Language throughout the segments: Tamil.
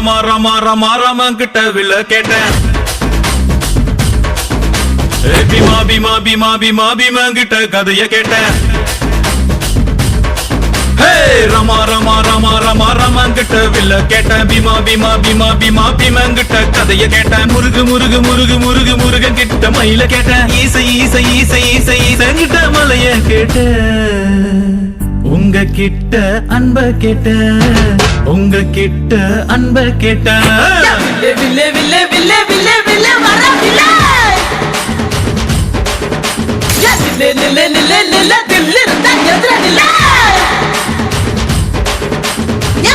ரமா ரமா ரமா ரமா கிட்ட வில்ல கேட்டேன். பீமா பீமா பீமா பீமா பீமா கிட்ட கதைய கேட்டேன். ரமா ரமா ரமா ரமா ரமா கிட்ட வில்ல கேட்டேன். பீமா பீமா பீமா பீமா பீமா கிட்ட கதைய கேட்டேன். முருகு முருகு முருகு முருகு முருகன் கிட்ட மயில கேட்டேன். ஈசை ஈசை ஈசை ஈசை ஈசன் கிட்ட மலைய கேட்டேன். உங்க கிட்ட அன்ப கேட்ட, உங்க கிட்ட அன்ப கேட்ட. வில்லே வில்லே வில்லே வில்லே வில்லே வர வில்லே நில்லே நில்லே நில்லே நில்லே தில்லு இருந்தா எதிர நில்லே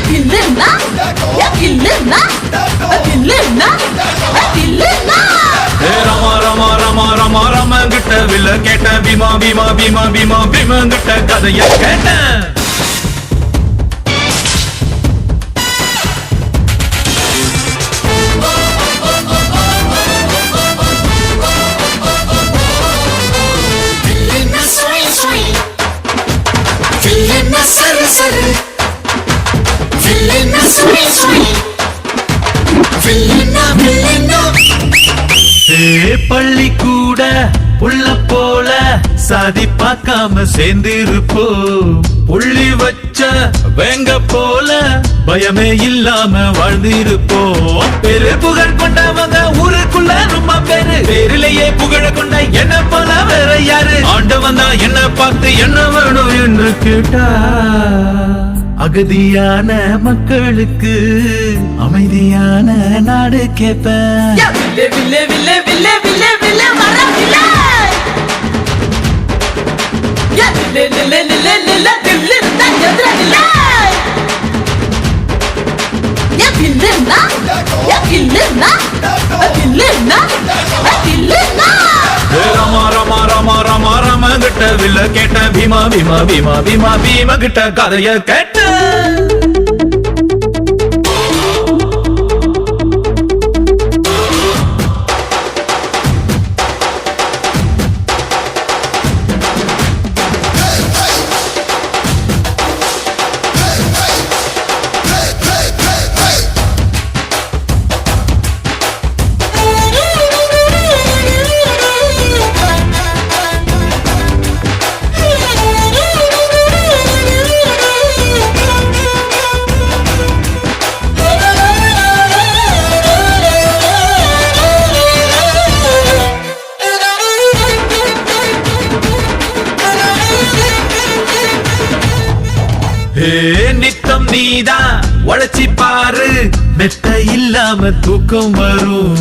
வில்லுன்னா வில்லுன்னா வில்லுன்னா வில்லுன்னா. ரமா ரமா ரமா ரமா ரமா கிட்ட வில்ல கேட்டேன். பீமா பீமா பீமா பீமா பீமா கிட்ட கதைய கேட்டேன். சரு சரு வில்லுன்னா சுவை சுவை வில்லுன்னா வில்லுன்னா. பள்ளி கூட புள்ள போல சாதி பார்க்காம சேர்ந்திருப்போ. புள்ளி வச்ச வேங்க போல பயமே இல்லாம வாழ்ந்திருப்போ. பெரு புகழ் கொண்டவங்க ஊருக்குள்ள ரொம்ப பேரு. பேரிலேயே புகழ கொண்ட என்ன போல வேற யாரு? ஆண்டவன் தான் என்ன பார்த்து என்ன வேணும் என்று கேட்டா. அகதியான மக்களுக்கு அமைதியான நாடு கேட்பேன். வில்லே வில்லே வில்லே வில்லே வில்லே வர வில்லே நில்லே நில்லே நில்லே தில்லு இருந்தா எதிர நில்லே வில்லுன்னா வில்லுன்னா வில்லுன்னா வில்லுன்னா. ரமா ரமா ரமா ரமா ரமா கிட்ட வில்ல கேட்டேன். பீமா பீமா பீமா பீமா பீமா கிட்ட கதைய கேட்டேன். நித்தம் நீதான் உழைச்சி பாரு, மெத்த இல்லாம தூக்கம் வரும்.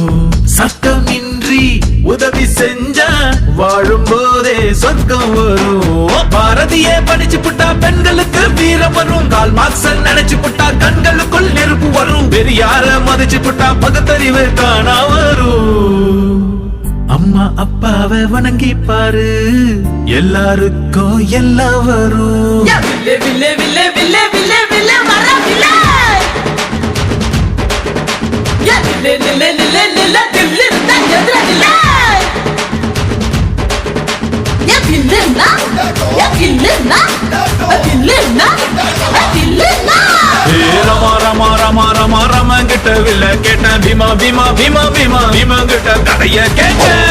சட்டம் இன்றி உதவி செஞ்சா வாழும் போதே சொர்க்கம் வரும். பாரதியே படிச்சு புட்டா பெண்களுக்கு வீரம் வரும். கால் மார்க்ஸ் நினைச்சு புட்டா கண்களுக்குள் நெருப்பு வரும். பெரியார மதிச்சு புட்டா பகுத்தறிவு காணா வரும். அம்மா அப்பாவை வணங்கி பாரு, எல்லாருக்கும் எல்லாம் வரும். வில்லே வில்லே வில்லே வில்லே வில்லே வர வில்லே நில்லே நில்லே நில்லே தில்லு இருந்தா எதிர நில்லே வில்லுன்னா வில்லுன்னா வில்லுன்னா வில்லுன்னா. ரமா ரமா ரமா ரமா ரமா கிட்ட வில்ல கேட்டேன். பீமா பீமா பீமா பீமா பீமா கிட்ட கதைய கேட்டேன்.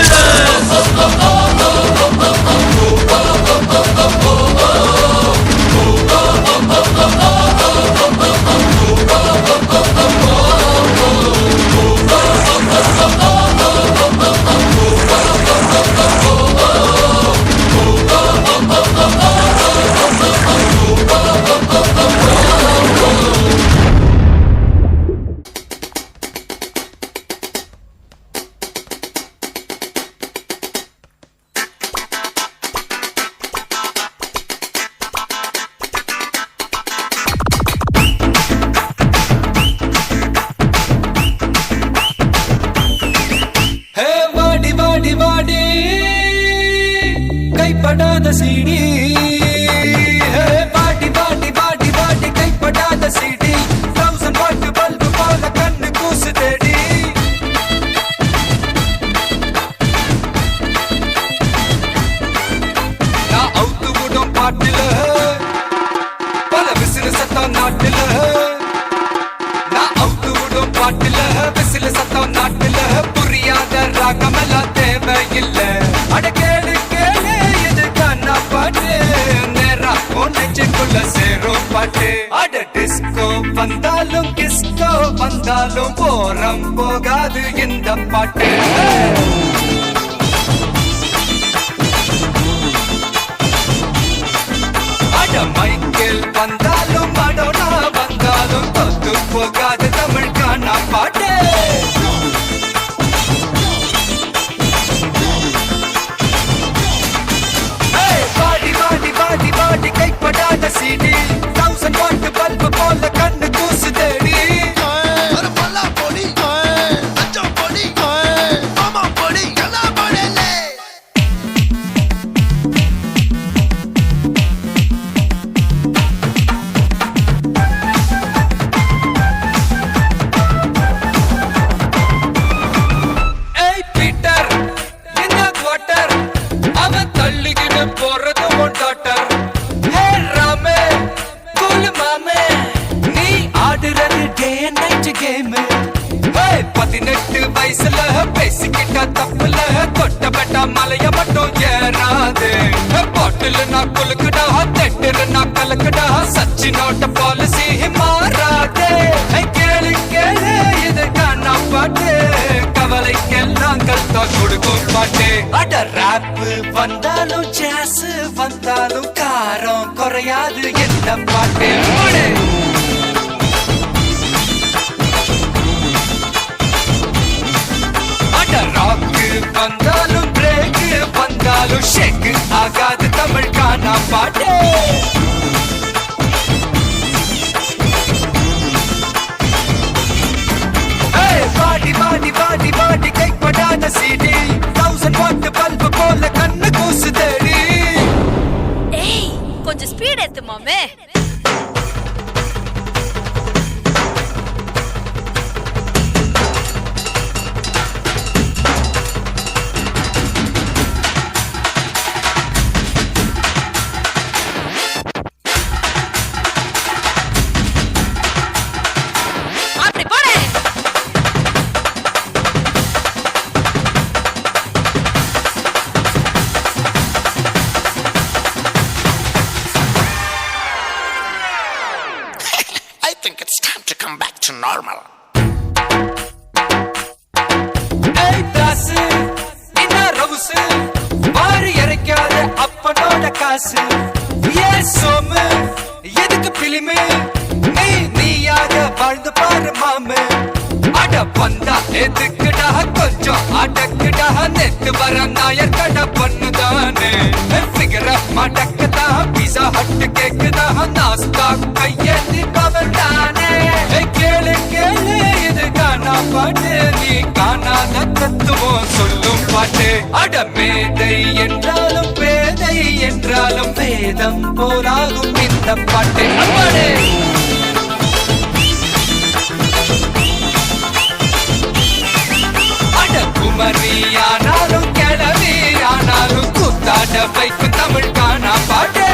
கைப்படாத சீடி பாட்டி பாட்டி பாட்டி பாட்டி கைப்படாத சீடி 1000 வாட் பல்பு போல கண்ணு கூசு தேடி நான் அவுத்து விடும் பாட்டுல பல விசிறு சத்தம் நாட்டுல நான் அவுத்து விடும் நெஞ்சுக்குள்ள சேரும் பாட்டு அட டிஸ்கோ வந்தாலும் கிஸ்கோ வந்தாலும் போரம் போகாது இந்த பாட்டு அட மைக்கேல் வந்தாலும் மடோனா வந்தாலும் தொத்து போகாது தமிழ்கான பாட்டு பாடி பாடி பாடி பாடி கைப்படாத சீடி 1000 வாட் பல்பு போல கண்ணு கூசு தேடி வயசுல பேசிக்கிட்டா தப்புல தொட்டப்பட்டா மலைய மட்டும் ஏறாது பாட்டில் நான் குலுக்குடா தெட்டுல நான் கலக்குடா சச்சினோட பாலிசி மாறாது கேளு கேளு இது காணா பாட்டு கவலைக்கெல்லாம் கல்தா கொடுக்கும் பாட்டு அட ராப் வந்தாலும் ஜாஸ் வந்தாலும் காரம் குறையாது எந்த பாட்டு ராக்கு வந்தாலும் பிரேக் வந்தாலும் ஷேக் ஆகாது தமிழ்கான பாட்டு பாடி பாடி பாடி பாடி கைப்படாத சீடி 1000 வாட் பல்பு போல கண்ணு கூசு தேடி ஏய் கொஞ்சம் ஸ்பீட் ஏத்து மாமே normal. Hey, தாசு என்ன ரவுசு வாரி இறைக்காத அப்பனோட காசு ஏ சோமு எதுக்கு பிலிமு நீ நீயாக வாழ்ந்து பாரு மாமு அட வந்தா எதுக்குடா கொஞ்சம் அடக்குடா நெத்து வர நாயர் கட பண்ணுதானே ஃபிகர மடக்குதா பீஸா ஹட் கேக்குதா நாஸ்தா கையேந்தி பவர்தானே கேளு கேளு இது காணா பாட்டு நீ காணாத தத்துவம் சொல்லும் பாட்டு அட மேதை என்றாலும் பேதை என்றாலும் வேதம் போலாகும் இந்த பாட்டு அம்மாடே குமரியானாலும் கிளவியானாலும் கூத்தாட வைக்கும் தமிழ் காணா பாட்டு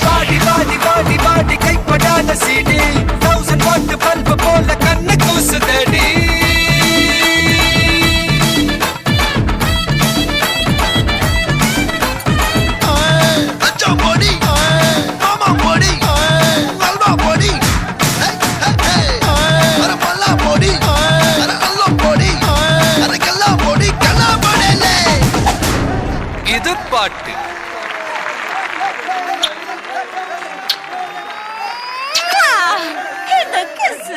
பாடி பாடி பாடி பாடி கைப்படாத சீடி 1000 வாட் பல்பு போல கண்ணு கூசு தேடி இது பாட்டு என்ன கிஸ்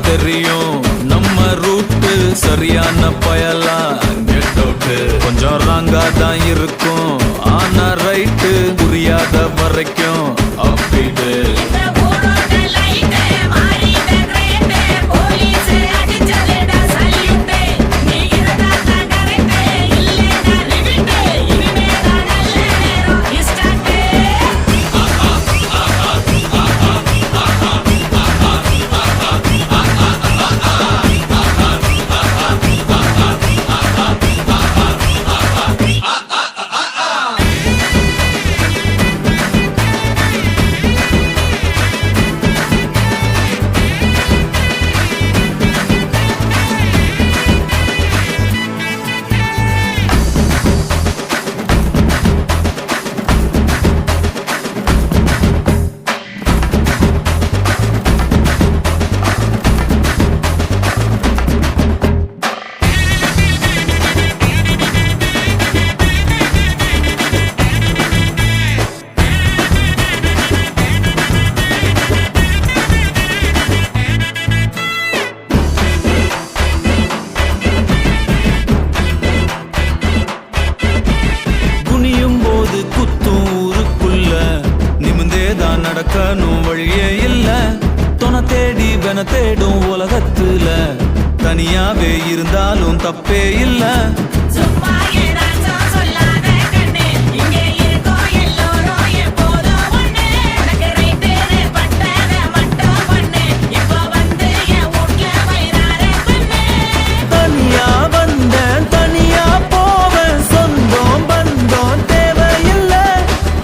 தெரியும் நம்ம ரூட்டு சரியான பயலா கெட்டோட்டு கொஞ்சம் ராங்கா தான் இருக்கும் ஆனா ரைட்டு புரியாத வரைக்கும் அப்பீடு போலீஸ் அடிச்சலேடா சல்லி உன்னை தேடும் உலகத்துல தனியாவே இருந்தாலும் தப்பே இல்ல. சும்மா ஏதாச்சும் சொல்லாத கண்ணு, இங்கே இருக்கோம் எல்லோரும் எப்போதும் ஒண்ணு. உனக்கு ரைட்டு பட்டத மட்டும் பொண்ணு, இப்போ வந்து என் வீட்ல வயிறார பண்ணு. தனியா வந்தேன் தனியா போவேன், சொந்தம் பந்தம் தேவையில்ல.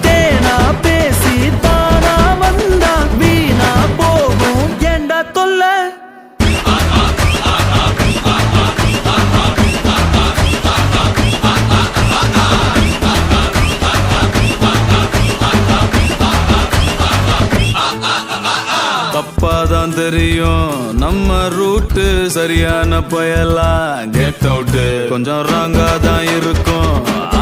தேனா பேசி தானா வந்தா வீணா போகும் ஏண்டா தொல்ல. தப்பாதான் தெரியும் நம்ம ரூட்டு, சரியான பயலா கெட் அவுட். கொஞ்சம் ராங்கா தான் இருக்கும்,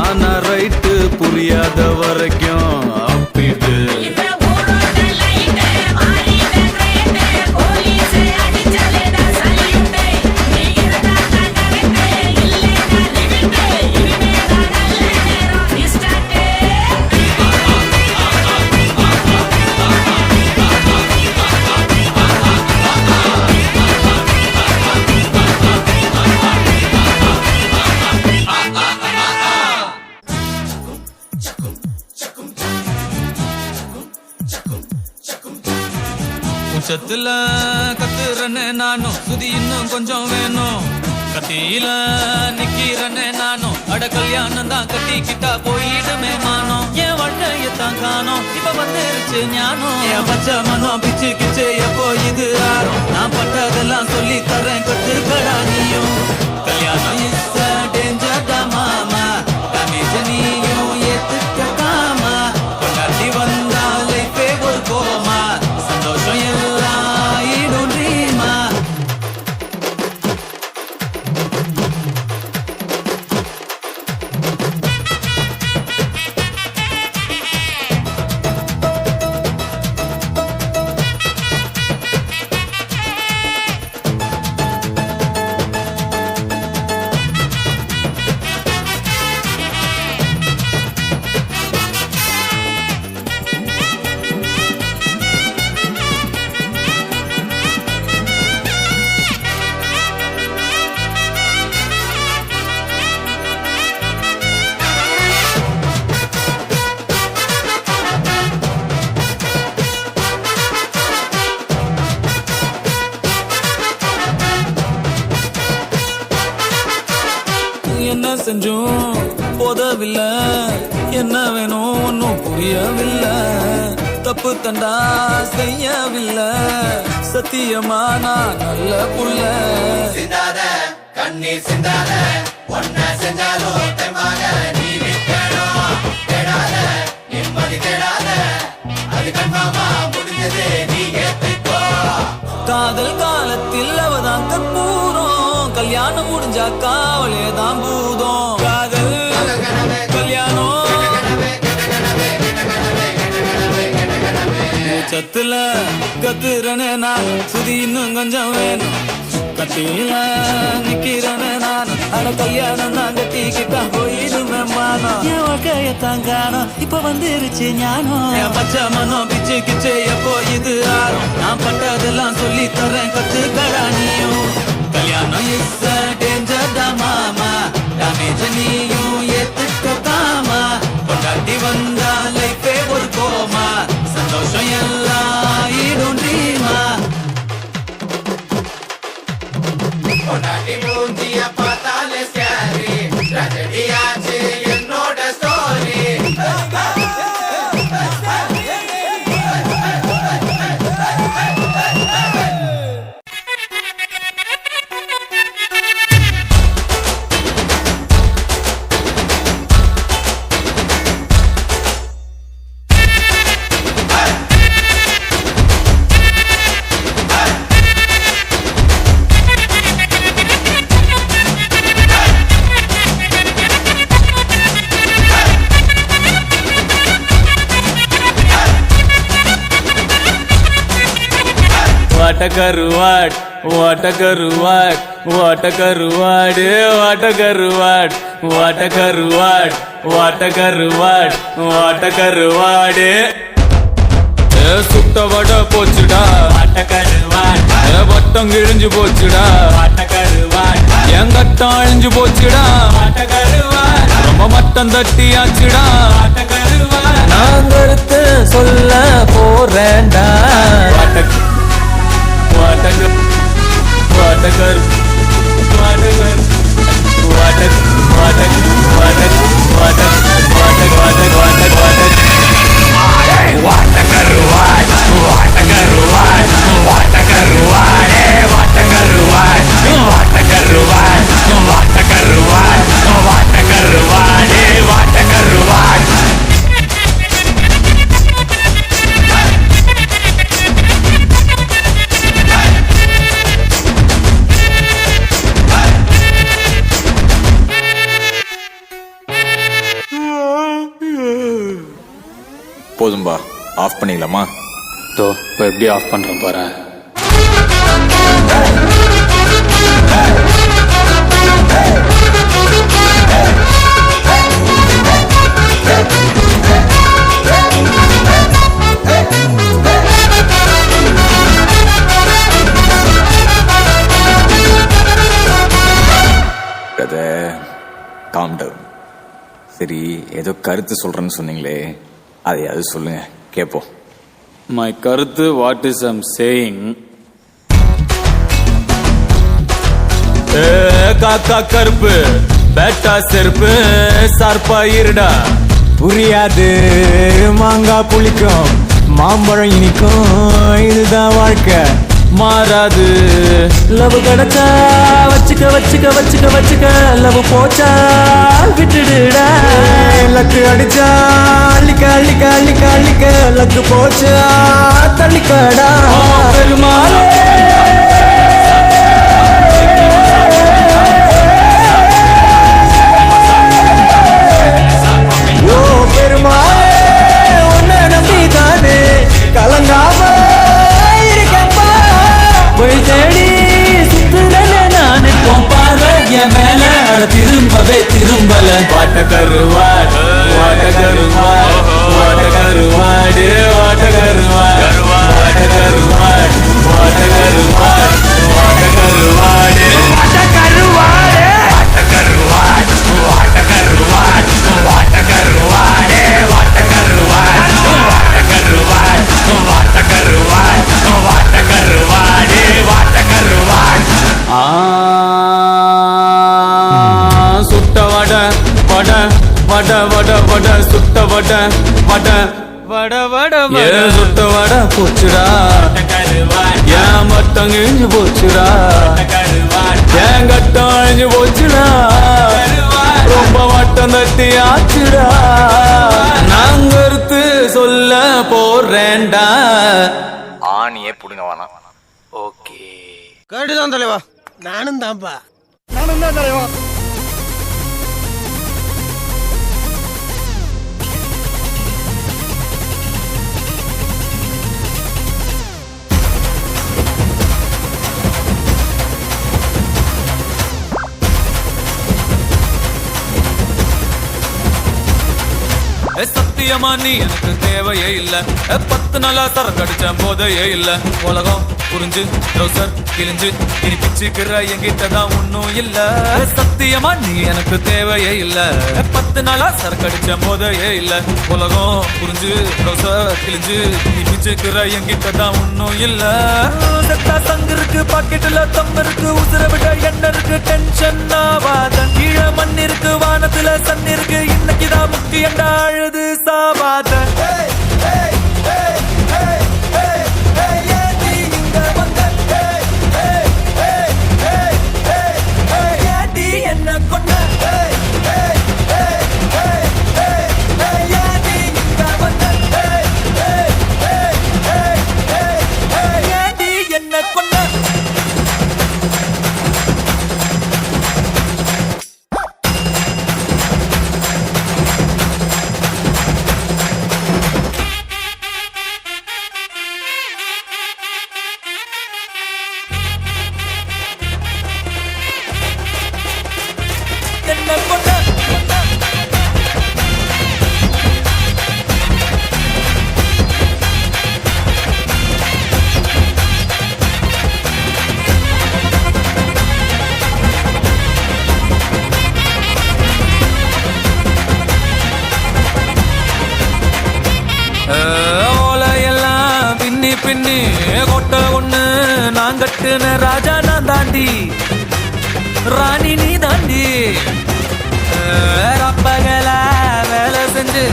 ஆனா ரைட்டு புரியாத வரைக்கும் அப்பிட்டு. இந்த ஊரோட லைட்டு மாறிட்ட கிரேட்டு, போலீஸ் அடிச்சாலேடா சல்யூட்டு. நீ இருந்தா தான் கரெக்டு, இல்லைனா லிமிட்டு. இனிமேதான் நல்ல நேரம் நீ ஸ்டார்ட்டு. உச்சத்துல கத்துறனே நானும், சுதி இன்னும் கொஞ்சம் வேணும். கத்தியில நிக்கிறனே நானும், அட கல்யாணம் தான் கட்டிக்கிட்டா போயிடுமே மானோம். என் வாழ்க்கையத்தான் காணோம், இப்ப வந்துருச்சு ஞானம். என் பச்சை மனம் பிச்சு கிச்சு எப்போ இது ஆறும். நான் பட்டதெல்லாம் சொல்லி தரேன், கத்துக்கடா நீயும். கல்யாணம் இஸ் டேஞ்சர் தான் மாமா, டேமேஜ் நீயும் ஏத்துக்காமா. கொண்டாட்டி வந்தா லைஃபே ஒரு கோமா, சந்தோஷம் எல்லாம் ஈடும் ட்ரீமா. என்ன செஞ்சும் போதவில்லை, என்ன வேணும் ஒன்னும் புரியவில்லை. தப்பு தண்டா செய்யவில்லை, சத்தியமா நான் நல்ல புள்ள. சிந்தாத கண்ணீர் சிந்தாத, ஒன்ன செஞ்சாலும் தெம்மாக நீ நிற்கணும். தேடாத நிம்மதி தேடாத, அது கன்ஃபார்மா முடிஞ்சது நீ ஏத்துக்கோ. காதல் காலத்தில் அவதான் கற்பூரம், கல்யாணம் முடிஞ்சா காவலே தான் பூதம். காதல் கல்யாணம் சத்துல கத்துறனே நான், சுதி இன்னும் கொஞ்சம் வேணும். கத்தியில நிக்கிறனே நான், அட கல்யாணம் தான் கட்டிக்கிட்டா போயிடுமே மானம். என் வாழ்க்கையத்தான் காணோம், இப்ப வந்துருச்சு ஞானம். என் பச்சை மனம் பிச்சு கிச்சு எப்போ இது ஆறும். நான் பட்டதெல்லாம் சொல்லி தரேன், கத்துக்கடா நீயும். கல்யாணம் இஸ் டேஞ்சர் தான் மாமா, டேமேஜ் நீயும் ஏத்துக்காமா. கொண்டாட்டி வந்தா லைஃபே ஒரு கோமா, சந்தோஷம் எல்லாம் ஈடும் ட்ரீமா. பொன்னாட்டி மூஞ்சிய பார்த்தாலே ஸ்கேரி, ட்ராஜடியாச்சு என்னோட ஸ்டோரி. வாட்டக்கருவாட் வாட்டக்கருவாட் வாட்டக்கருவாடு வாட்டக்கருவாட் வாட்டக்கருவாட் வாட்டக்கருவாட் வாட்டக்கருவாடு சுட்ட வட போச்சுடா வாட்டக்கருவாட் வட்டம் கிழிஞ்சு போச்சுடா என் கட்டம் அழிஞ்சு போச்சுடா ரொம்ப மட்டம் தட்டியாச்சுடா நான் கருத்து சொல்ல போறேன்டா போதும்பா, ஆஃப் பண்ணிக்கலாமா? தோ இப்போ எப்படி ஆஃப் பண்ணுறேன் பாரு. Calm down. சரி, ஏதோ கருத்து சொல்றேன்னு சொன்னீங்களே, அதையாவது சொல்லுங்க, கேட்போம். மை கருத்து வாட் இஸ் ஐம் சேயிங். காக்கா கருப்பு பேட்டா செருப்பு சார்பா இருடா. புரியாது மாங்காய் புளிக்கும் மாம்பழம் இனிக்கும், இதுதான் வாழ்க்கை மாறாது. லவ் கிடைச்சா வச்சுக்க வச்சுக்க வச்சுக்க வச்சுக்க, லவ் போச்சா விட்டுடுடா. லக்கு அடிச்சா அள்ளிக்க அள்ளிக்க அள்ளிக்க அள்ளிக்க, லக்கு போச்சா தள்ளிக்கடா. பெருமாளே ஓ பெருமாளே, உன்னை நம்பிதானே கலங்காம இருக்கப்பா. போய் தேடி சுத்துறேன் நான் பாரு என் மேல, திரும்பவே திரும்பல. வாட்ட கருவாடு வாட்ட கருவாடு வாட்ட கருவாடு வாட்ட கருவாடு வாட்ட கருவாடு வாட்ட கருவாடு வாட்ட கருவாடு வாட்ட கருவாடு வாட்ட கருவாடு வாட்ட கருவாடு வாட்ட கருவாடு வாட்ட கருவாடு வாட்ட கருவாடு வாட்ட கருவாடு வாட்ட கருவாடு வாட்ட கருவாடு. சுட்ட வட வட வட வட வட சுட்ட வட வட வட வட வட சுட்ட வட போச்சுடா. ஏன் மட்டம் கிழிஞ்சு போச்சுடா, ஏன் கட்டம் அழிஞ்சு போச்சுடா, ரொம்ப மட்டம் தட்டி ஆச்சுடா. நான் கருத்து சொல்ல போறேன்டா. ஆணியே புடுங்க வேணாம். ஓகே. கேட்டுதான் தலைவா, நானும் தான்ப்பா. சத்தியமா நீ எனக்கு தேவையே இல்ல. 10 நாளா சரக்கு அடிச்ச போதையே இல்ல. உலகம் புரிஞ்சு ட்ரௌசர் கிழிஞ்சு இனி பிச்சுக்கிற என்கிட்டதான் ஒன்னும் இல்ல. சத்தியமா நீ எனக்கு தேவையே இல்ல. 10 நாளா சரக்கு அடிச்ச போதையே இல்ல. உலகம் புரிஞ்சு ட்ரௌசர் கிழிஞ்சு இனி பிச்சுக்கிற என்கிட்டதான் ஒன்னும் இல்ல. செத்தா சங்கு இருக்கு, பாக்கெட்டுல தம் இருக்கு, உசுர விட எண்ணெய் இருக்கு, டென்ஷன் ஆவாத. கீழ மண் இருக்கு, வானத்துல சன் இருக்கு, இன்னைக்குதான் முக்கியண்டா அழுது சாவாத. என்ன கொண்ட என்ன கொண்ட என்ன கொண்ட பின்னி கொட்ட ஒண்ணு நான் கட்டுன ராஜா நான் தாண்டி ராணி நீ தாண்டி ரப்பகல வேலை செஞ்சு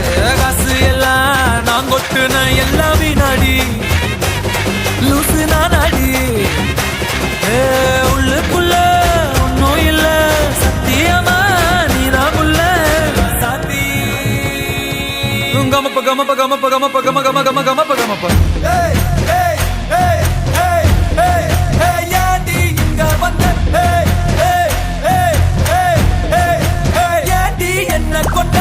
காசு எல்லாம் நான் கொட்டுன எல்லாம் வீணாடி லூசு நானாடி உள்ளுக்குள்ள ஒன்னும் இல்ல சத்தியமா நீதான் உள்ள சாத்தி கமப்ப கமப்ப கமப்ப கமப்ப கம கம கம கமப்ப கமப்ப ஏண்டி இங்க வந்த ஏண்டி என்ன கொண்ட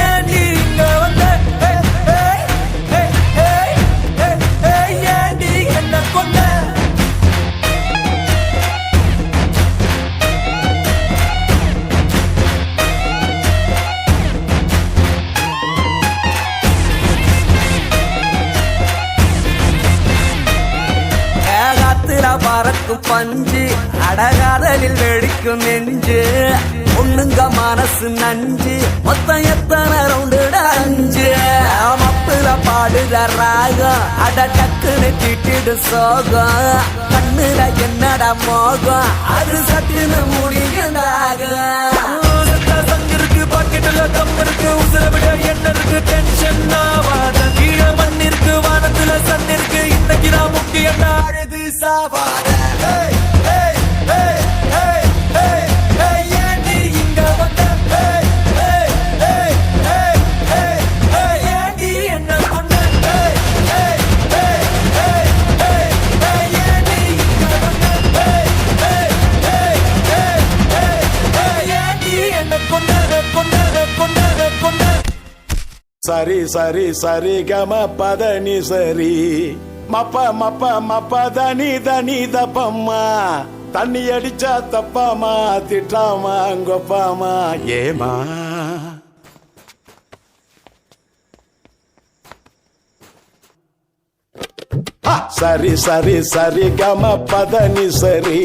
ஏண்டி இங்க வந்த ஏண்டி என்ன கொண்ட பறக்கும் பஞ்சு அடகாதலில் வெடிக்கும் நெஞ்சு ஒண்ணுங்க மனசு நஞ்சு மொத்தம் எத்தனை ரவுண்டு அஞ்சு மப்புல பாடுத ராகம் அட டக்குன்னு திட்டிடு சோகம் கண்ணுல என்னடா மோகம் அது சட்டுன்னு முடியுதாக சங்கிருக்கு பாக்கெட்டுல கம்பருக்கு உசுர விட என்ன இருக்கு டென்ஷன் ஆவாத கீழே மண் இருக்கு வானத்துல சன் இருக்கு இன்னைக்கு நான் முக்கியம் அழுது சாவாத ஏண்டி இங்க வந்த ஏண்டி என்ன கொண்ட ஏண்டி இங்க வந்த ஏண்டி என்ன கொண்ட சரி சரி சரி கம பதனி சரி மப்ப மப்ப மப்ப தனி தனி தப்பம்மா தண்ணி அடிச்சா தப்பாமா திட்டாமா கொப்பாமா ஏமா சரி சரி சரி கம பதனி சரி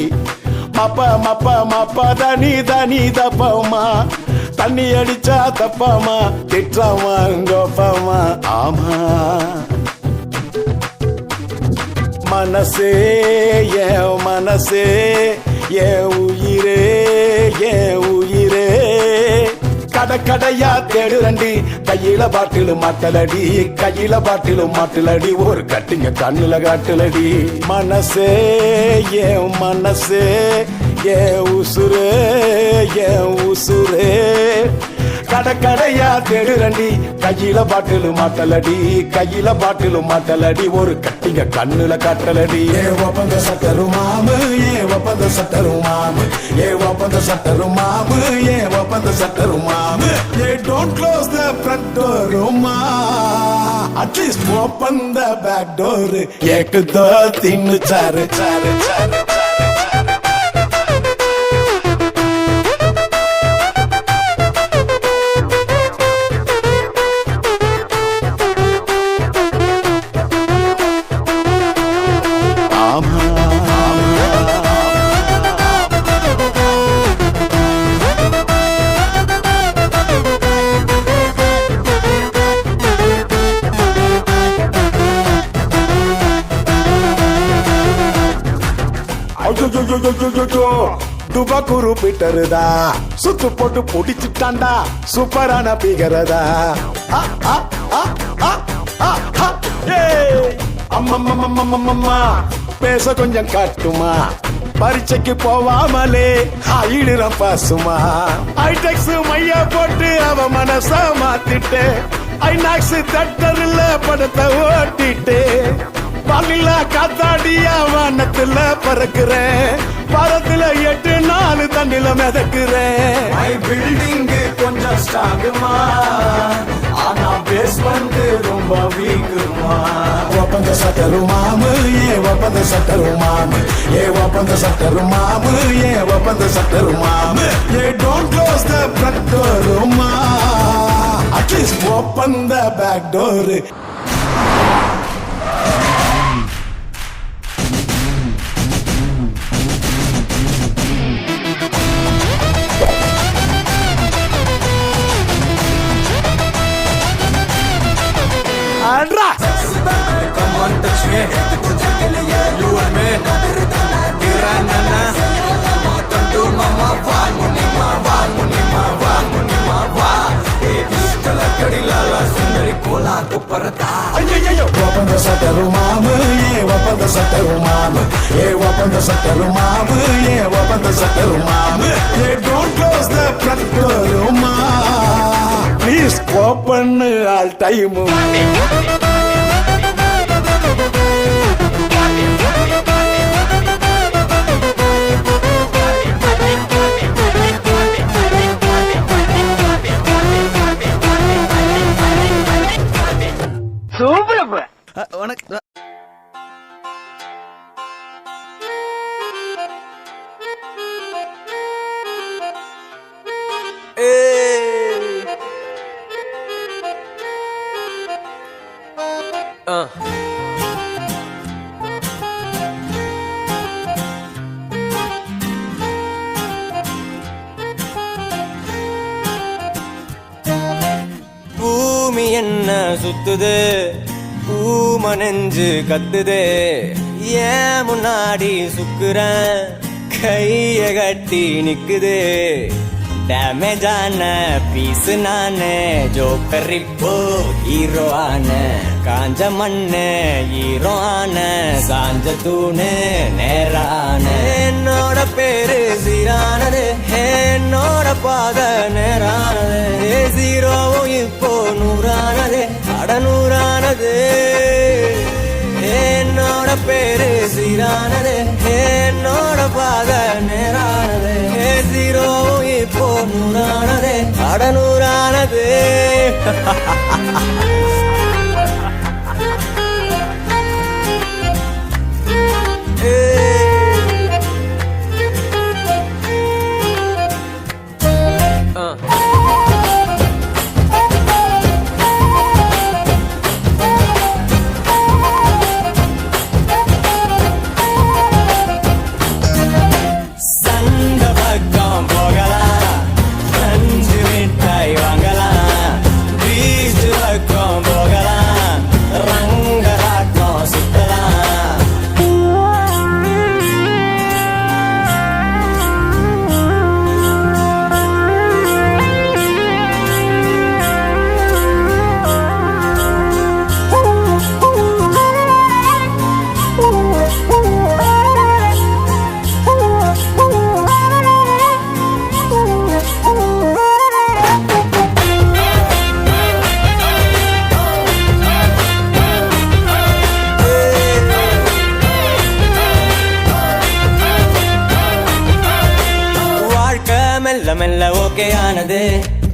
மப்ப மப்ப மப்ப தனி தனி தப்பம்மா தண்ணி அடிச்சா தப்பாமா திட்டாமா கொப்பாமா ஆமா மனசே என் மனசே என் உயிரே என் உயிரே கடக்கடையா தேடுறண்டி கையில பாட்டிலும் மாட்டலடி கையில பாட்டிலும் மாட்டலடி ஒரு கட்டிங்க கண்ணுல காட்டுலடி மனசே என் மனசே என் உசுரே என் உசுரே கடக்கடையா தேடுறண்டி கையில பாட்டிலும் மாட்டலடி கையில பாட்டிலும் மாட்டலடி ஒரு கட்டிங்க கண்ணுல காட்டலடி ஏ ஒப்பந்த சட்டரு மாமு ஏ ஒப்பந்த சட்டரு மாமு ஏ ஒப்பந்த சட்டரு மாமு ஏ ஒப்பந்த சட்டரு மாமு ஏ don't close the front door மா at least open the back door ஏக்கு தோ தின்னு சாரு சாரு சாரு துபகுரு பீட்டருதா சுத்து போட்டு புடிச்சுட்டாண்டா சூப்பரான பிகரதா அம்மம்மா பேச கொஞ்சம் காட்டுமா பரீட்சைக்கு போவாமலே ஆயிடுறான் பாசுமா ஐடெக்ஸ் மையா போட்டு அவ மனச மாத்திட்டு ஐநாக்ஸ் தட்டரில் படத்தை ஓட்டிட்டு பல்லில காத்தாடியா வானத்துல பறக்குறேன் பரத்துல 8 நாள் தண்ணில மிதக்குறேன் பில்டிங் கொஞ்சம் ஸ்ட்ராங்குமா ஆனா பேஸ்மெண்ட் ரொம்ப வீக்குமா ஒப்பந்த சட்டரு மாமு ஏ ஒப்பந்த சட்டரு மாமு ஏ ஒப்பந்த சட்டரு மாமு ஏ ஒப்பந்த சட்டரு மாமு ஏ don't close the front door மா at least open the back door போறதா ஐயோ ஒப்பந்த சட்டரு மாமு ஏ ஒப்பந்த சட்டரு மாமு ஏ ஒப்பந்த சட்டரு மாமு ஏ ஒப்பந்த சட்டரு மாமு ஏ don't close the front door மா ப்ளீஸ் ஓபன் ஆல் டைம் உனக்கு பூமி என்ன சுத்துது பூம நெஞ்சு கத்துதே ஏன் முன்னாடி சுக்குறேன் கைய கட்டி நிக்குதே டேமேஜான பீஸ் நானே ஜோக்கர் இப்போ ஹீரோ ஆன காஞ்ச மண்ணு ஹீரோ ஆன சாஞ்ச தூணு நேரான என்னோட பேரு சீரானது என்னோட பாத நேரானது ஜீரோவும் இப்போ நூறானது அடநூறானது என்னோட பேரு சீரானது என்னோட பாத நேரானது ஜீரோவும் இப்போ நூறானது அடநூறானது சந்த பக்கம் போகலாம் அஞ்சு மிட்டாய் வாங்கலாம் பீச் பக்கம் போகலாம் ரங்கராட்டம் சுத்தலாம் வாழ்க்கை மெல்ல மெல்ல ஓகே ஆனது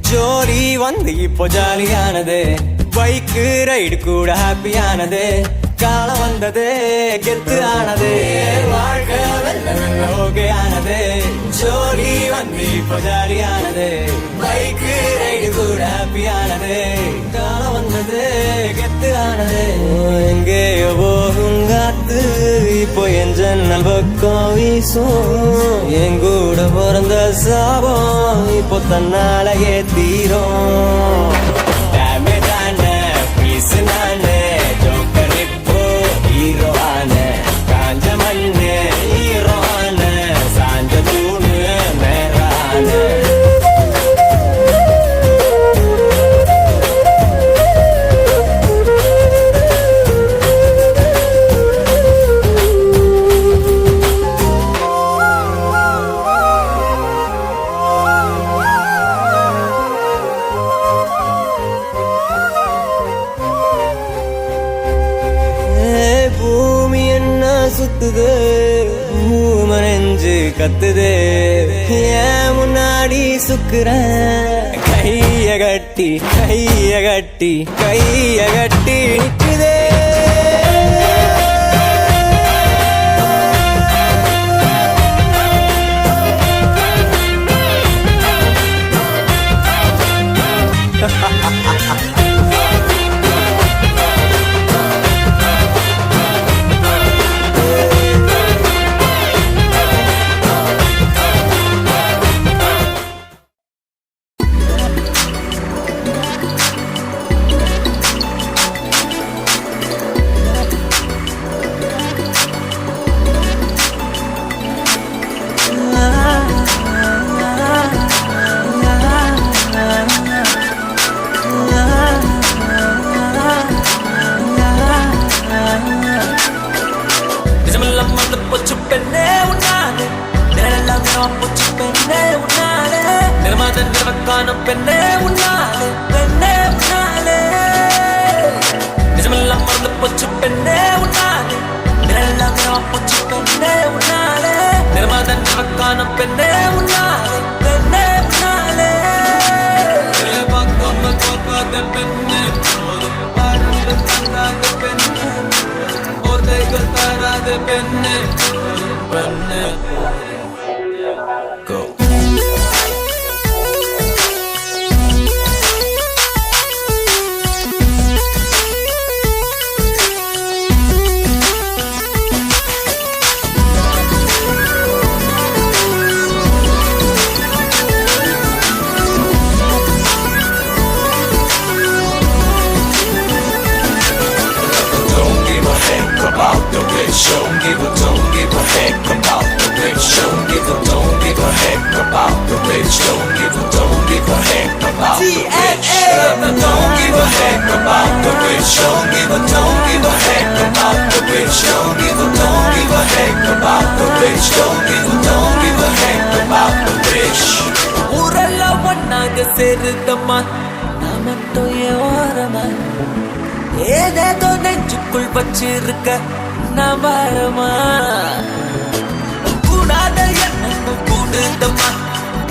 ஜோலி வந்து இப்போ ஜாலியானது பைக்கு ரைடு கூட ஹாப்பியானது காலம் வந்தது கெத்து ஆனது வாழ்க்கை மெல்ல மெல்ல ஓகே ஆனது ஜோலி வந்து இப்போ ஜாலியானது பைக்கு ரைடு கூட ஹாப்பியானது காலம் வந்தது கெத்து ஆனது எங்கேயோ போகும் காத்து இப்போ என் ஜன்னல் பக்கம் வீசும் என் கூட பிறந்த சாபம் இப்போ தன்னாலேயே தீரும் டேமேஜான பீஸ் நானு ஜோக்கர் இப்போ ஹீரோ ஆன காஞ்ச மண்ணு ஹீரோ ஆன சாஞ்ச தூணு நேரான பூமி என்ன சுத்துது பூம நெஞ்சு கத்துது ஏன் முன்னாடி சுக்குறேன் கைய கட்டி கைய கட்டி கைய கட்டி நிக்குதே காணும் பெண்ணே உன்னாலே பெண்ணே உன்னாலே நிஜமெல்லாம் மறந்து போச்சு பெண்ணே உன்னாலே நிழலாமே போச்சு பெண்ணே உன்னாலே நிர்மாதன் காணும் பெண்ணே உன்னாலே பெண்ணே உன்னாலே பக்கம் தோற்காத பெண்ணே பறந்து தந்தாத பெண்ணே போதைகள் தராத பெண்ணே பெண்ணே Go. Don't give a heck about the bitch. Don't give a heck about the bitch. Don't give a heck about the bitch. Don't give a heck about the bitch. Don't give a heck about the bitch. Don't give a heck about the bitch. Don't give a heck about the bitch. ஊரெல்லாம் ஒன்னாக சேருதம்மா நான் மட்டும் என் ஓரமா ஏதேதோ நெஞ்சுக்குள் வச்சிருக்க நான் வாழமா கூடாத எண்ணமும் கூடுதம்மா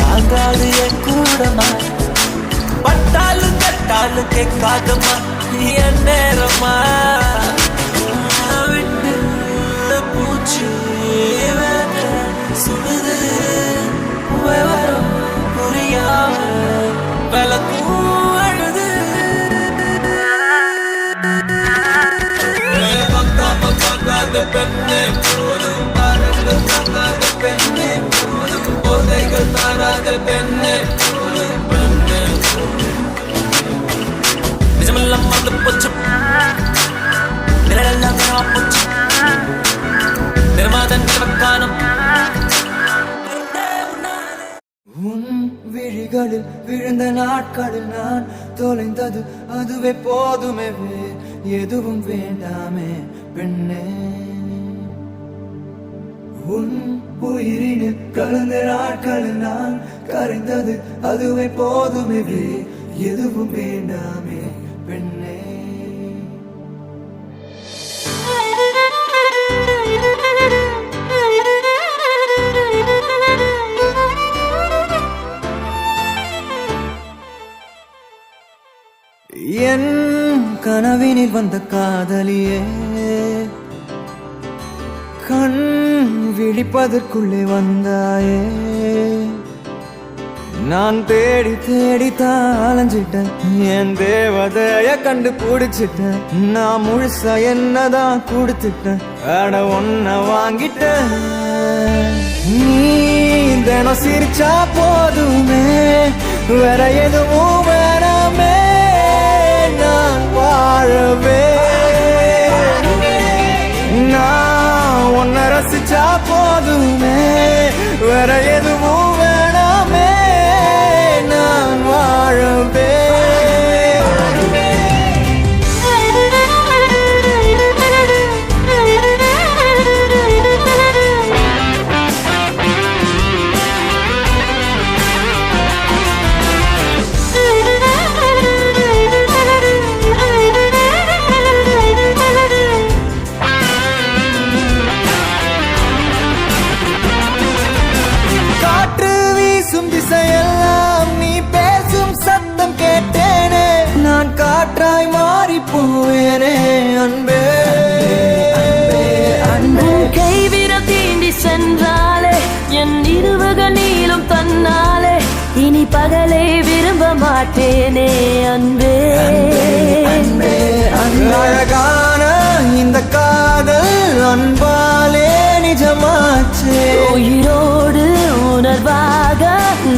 தாங்காது என் கூடமா பட்டாலும் கட்டாலும் கேட்காதம்மா என் நேரமா விட்டு பூச்சி சுடுது விவரம் புரியாம விளக்கும் அழுது பெண்ணே போதும் பறந்து தங்காத பெண்ணே போதும் போதைகள் தாராத பெண்ணே போதும் பெண்ணே நிஜமெல்லாம் மறந்து போச்சு நிழலெல்லாம் போச்சு நிர்மாதன் காணும் உன் விழிகளில் விழுந்த நாட்களில் நான் தொலைந்தது அதுவே போதுமே எதுவும் வேண்டாமே பெண்ணே உன் உயிரினில் கலந்த நாட்களில் நான் கரைந்தது அதுவே போதுமே எதுவும் வேண்டாமே பெண்ணே என் கனவினில் வந்த காதலியே கண் விழிப்பதற்குள்ளே வந்தாயே நான் தேடி தேடி தாளஞ்சிட்டேன் என் தேவதைய கண்டுபிடிச்சிட்டேன் நான் முழுசா என்னதான் கொடுத்துட்டேன் அட ஒன்ன வாங்கிட்டேன் நீ தினம் சிரிச்சா போதுமே வேற எதுவும் வேணாமே நான் வாழவே நான் உன்னை ரசிச்சா போதுமே வேற எதுவும் வேணாமே நான் வாழவே காற்றாய் மாறி போவேனே அன்பே கைவிரல் தீண்டி சென்றாலே என் இருவக நீளும் தன்னாலே இனி பகலை விரும்ப மாட்டேனே அன்பே அழகான இந்த காதல் அன்பாலே நிஜமாச்சே உயிரோடு உணர்வாக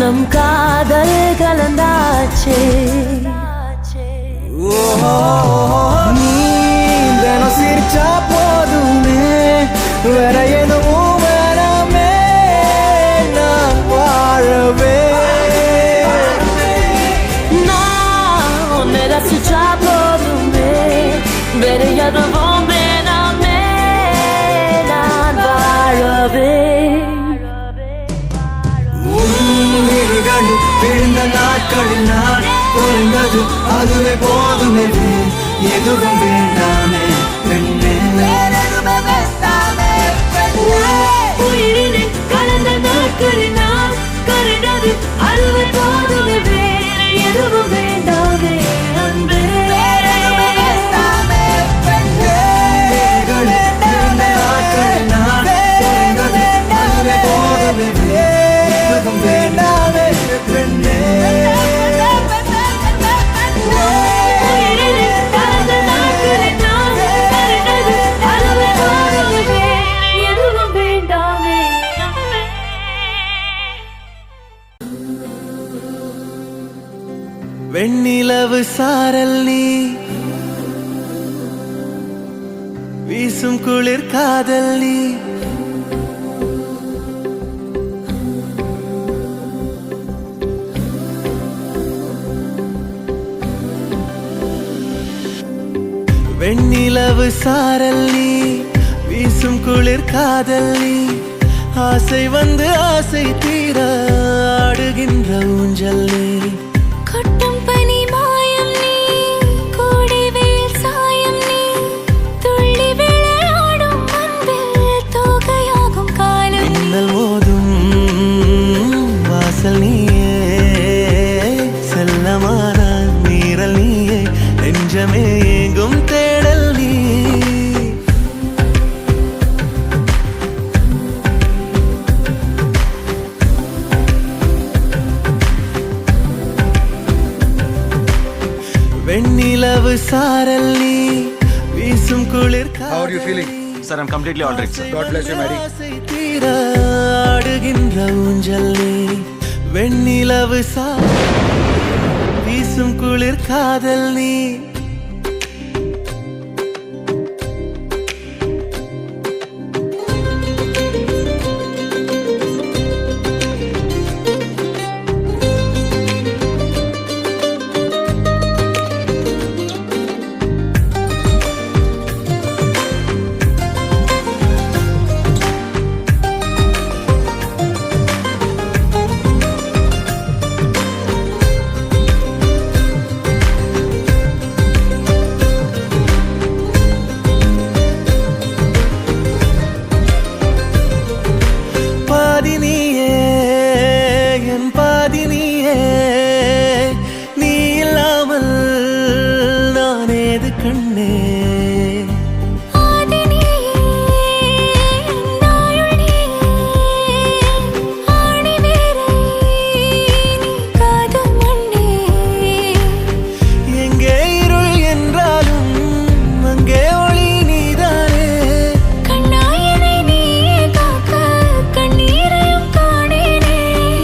நம் காதல் கலந்தாச்சே நீ தினம் சிரிச்சா போதுமே வேற எதுவும் வேணாமே நான் வாழவே நான் உன்னை ரசிச்சா போதுமே வேற எதுவும் வேணாமே நான் வாழவே விழிகளில் விழுந்த நாட்களில் நான் குறைந்தது அதுவே போதுமே எதுவும் வேண்டாமே பெண்ணே உயிரினை கலந்த நாட்களில் நாம் கரைந்தது அதுவே போதுமே வேறு எதுவும் வேண்டாமே அன்பே விழுந்த நாட்களில் நான் குறைந்தது அதுவே போதுமே எதுவும் வேண்டாமே பெண்ணே உயிரினை கலந்த நாட்களில் நாம் கரைந்தது அதுவே போதுமே வேறு எதுவும் வேண்டாமே வெண்ணிலவு சாரல் நீ வீசும் குளிர் காதல் நீ வெண்ணிலவு சாரல் நீ வீசும் குளிர் காதல் நீ ஆசை வந்து ஆசை தீர ஆடுகின்ற ஊஞ்சல் நீ கொட்டும் பனி மாயம் நீ கோடை வெயில் சாயம் நீ துள்ளி விளையாடும் அன்பில் தோகையாகும் காலம் மின்னல் மோதும் வாசல் நீயே செல்லமான மீறல் நீயே நெஞ்சமே எங்கும் தேடல் நீ வெண்ணிலவு சாரல் நீ வீசும் குளிர் How are you feeling? Sir, I'm completely all right, sir. God bless you, Mary. ஆசை தீர ஆடுகின்ற ஊஞ்சல் நீ வெண்ணிலவு வீசும் குளிர் காதல் நீ பாதினியே என் பாதினியே நீ இல்லாமல் நான் ஏது கண்ணே எங்கே இருள் என்றாலும் அங்கே ஒளி நீதானே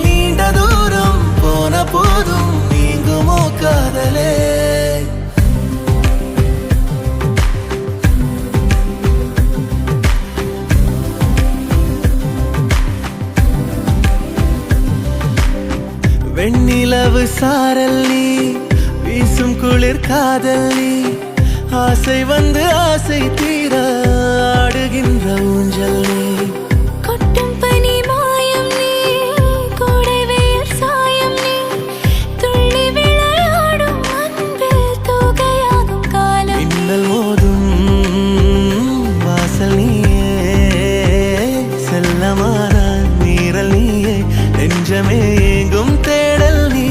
நீண்ட தூரம் போன போதும் நீங்குமோ காதலே வெண்ணிலவு சாரல் நீ வீசும் குளிர் காதல் நீ ஆசை வந்து ஆசை தீர ஆடுகின்ற ஊஞ்சல் நீ கொட்டும் பனி மாயம் நீ கோடை வெயில் சாயம் நீ துள்ளி விளையாடும் அன்பில் தோகையாகும் காலம் மின்னல் மோதும் வாசல் நீயே செல்லமான மீறல் நீயே நெஞ்சமே எங்கும் தேடல் நீ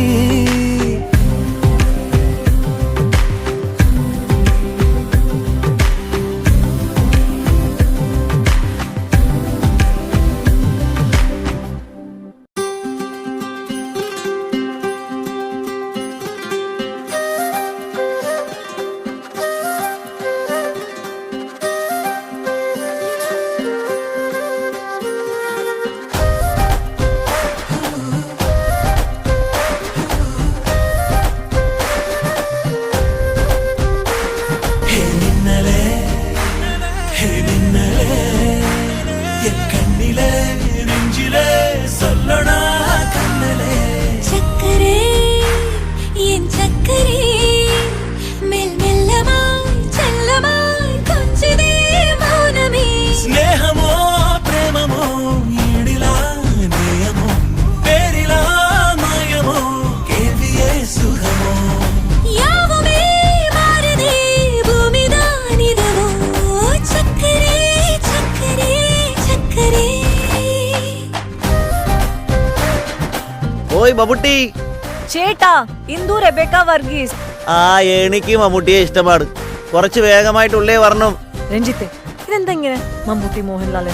ഓയ് മമ്മൂട്ടി. ചേട്ടാ ഇന്ദു റെബേക്ക വർഗീസ്. ആ എനിക്ക് മമ്മൂട്ടിയെ ഇഷ്ടമാണ്. കുറച്ച് വേഗമായിട്ട് ഉള്ളേ വരണം. രഞ്ജിത്തെ ഇതെന്താ ഇങ്ങനെ മമ്മൂട്ടി മോഹൻലാൽ